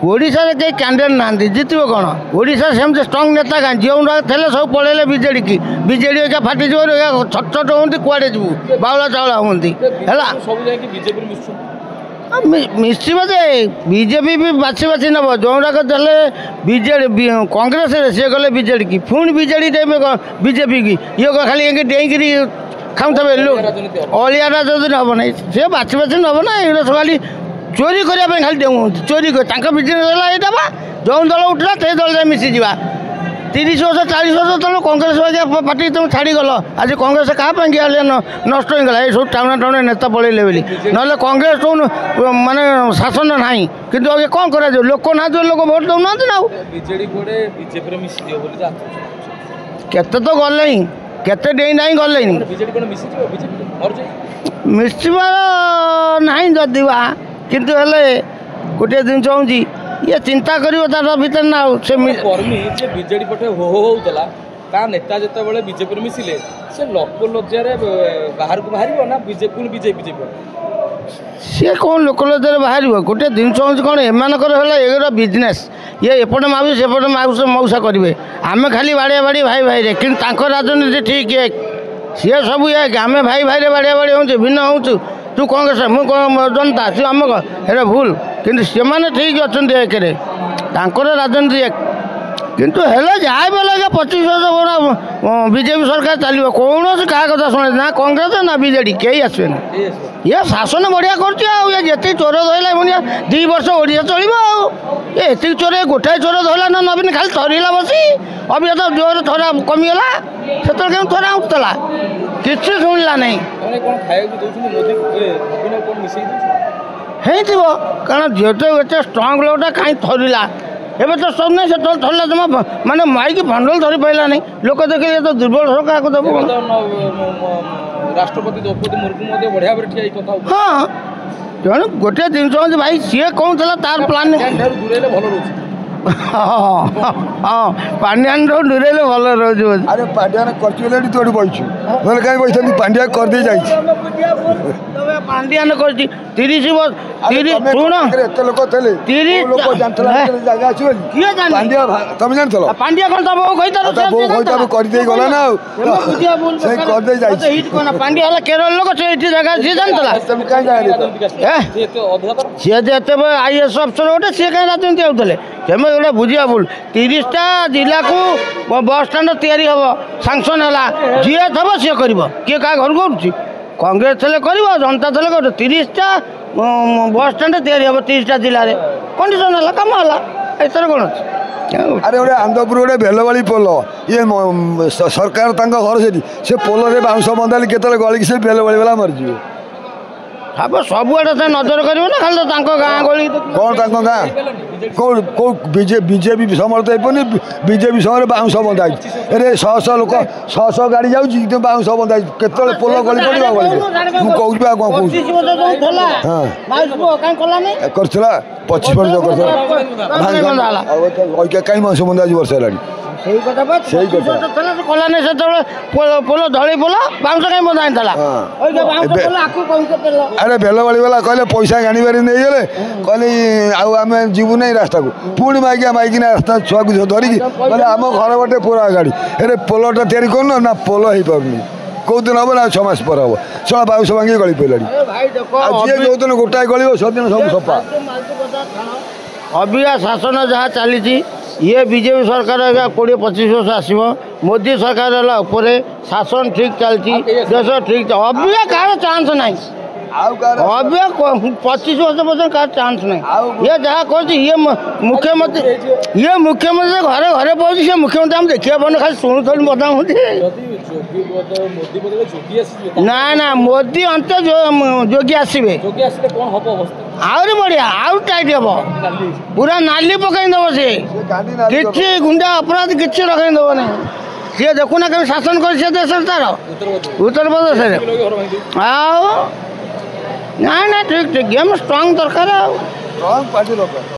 ओडिशा रे कई कैंडिडेट ना जितब कौन ओडिशा सेमती स्ट्रंग नेता कहीं जो थे सब पलैले बीजेडी की बीजेडी क्या फाटी छट छट होती कुआड़े जीव बाउला चाउला होती मिसिबा जे बीजेपी भी बाछी बाछी नब जोराक देले बीजेडी कांग्रेस सी गले बीजेडी की पुणी बीजेडी टाइम बीजेपी की ये खाली डेईकरी खाऊे अलिया राजनीति हम ना सी बाछी बाछी नब ना ये सब खाली चोरी करने खाली देऊ चोरी कर बिजनेस है यहाँ जो दल उठला से दल जाए मिसी जा 30 वर्ष 40 वर्ष तक कांग्रेस पार्टी तुम छाड़ी गल आज कांग्रेस क्या नष्ट होगा ये सब टाउना टाउन नेता पलैले बोली ना कांग्रेस तो माने शासन ना कि कौन कर लोक ना लोक भोट दौना ना केते तो गले केते डे ना गले मिसवा ना जदि किंतु हेले गोटे जिन हूँ ये चिंता करियो तार भीतर ना से बीजेडी पटे हो होउतला ता नेता जते बेले बीजेपी रे मिसिले से लोक लज्जारे बाहर को बाहरिबो ना बीजेपी बीजेपी सी कौन लोक लज्जारे बाहरिबो गोटे जिन हूँ कौन एमानकर होला एगरा बिजनेस ये एपटे मागु सेपटे मागु से मौसा करेंगे आम खाली बाड़िया बाड़ी भाई भाई रे कि राजनीति ठीक है सी सब ये आम भाई भाई बाड़िया बाड़ी हूँ भिन्न हूँ तू कांग्रेस मुझे जनता सी आम ये भूल किंतु से ठीक अच्छा राजनीति किंतु हेले जहाँ भी लगे 25 वर्ष बीजेपी सरकार चलो कौन क्या कथा शुणे ना कांग्रेस ना बीजेडी कई आसवे ये शासन बढ़िया करते चोर धरला मुझे 2 वर्ष ओडिशा चलो ये चोर गोटाए चोर धरला ना नवीन खाली थरला बसी अभी तो जोर थरा कमीगला से थरा उठला कि शुणला नहीं कारण जेहेतु एत स्ट्रंग लोटा कहीं थरला एवं तो सब नहीं से थरला जमा माने माइक भंडल धरी पाला नहीं लोक देखे तो दुर्बल सरकार को देव राष्ट्रपति द्रौपदी मुर्मू बढ़िया ठिया हाँ तेणु गोटे जिन भाई सी कौन था तार प्लान भल रोचे हाँ पांड्यान दूरे भल रोज अरे पांड्यान कर तोड़ी बैठू ना कहीं बैठे पांड्या कर दे पांड्यान कर 30 वर्ष शुण तुम जान पांड्या कौन तो बो कर गला ना पांड्या केरल लोक से जगह सी जानता सी IAS अफसर गोटे सी कहीं राजनीति होते गोटे बुझा भूल 30टा जिला को बस स्टाण या सांसन है जी थब सी कर किए क्या घर को कांग्रेस थे कर जनता थे कर 30टा बस स्टाण या 30टा जिले में कंडीशन है कम है एथर कौन अच्छे अरे गोटे आंदपुर गोटे बेलवाड़ी पोल ये सरकार घर से पोल में बाउंश बंधाली केतले गलिक से बेलवाड़ी वाला मरीज अब सबुआड़े से नजर करेंगे ना खाली तो गाँ गली कौन गाँ कौ बीजेपी समर्थ होनी बीजेपी समय बाउंश बंधाई अरे 100 लोक 100 गाड़ी जाऊँगी बाउंश बंधाई केतले पोल गली पड़ा मुझे करला 25 वर्ष कर कहीं बाउंश बंधा वर्ष है कलानी से पोल धड़ी पोल बाउंश कहीं बंधा अरे बेलवाड़ी वाला कहले पैसा गाड़ी बारी नहीं गले कहले आम जीवु नहीं रास्ता को पुणी माइकिया माइकिना रास्ता छुआ को धरिकी कहले आम घर बाटे पूरा गाड़ी अरे पोलटा तैयारी करना ना पोल हो पारनी कौ दिन हम ना 6 मास पर हम सला बाउंश भांगी गली पड़ा जी जो दिन गोटाए गल सब सब सफा अबिया शासन जहाँ चली ये बीजेपी सरकार 20-25 वर्ष आसो मोदी सरकार है शासन ठीक चलती देश ठीक अबिया कह चांस ना अबिया 25 वर्ष पर्यटन का चांस नहीं ये जहाँ कर ये मुख्यमंत्री घरे घरे पहुँची से मुख्यमंत्री हम देखिए पाने खाली शुणु थोड़ी बदा ना ना मोदी अंत जोगी आसवे आहरी बढ़िया आउ टाइट हम पूरा नाली पकईदेव सी कि गुंडा अपराध कि रखईदेव ना सी देखुना कभी शासन कर देश तार उत्तर प्रदेश ना ठीक ठीक हम स्ट्रंग दरकार।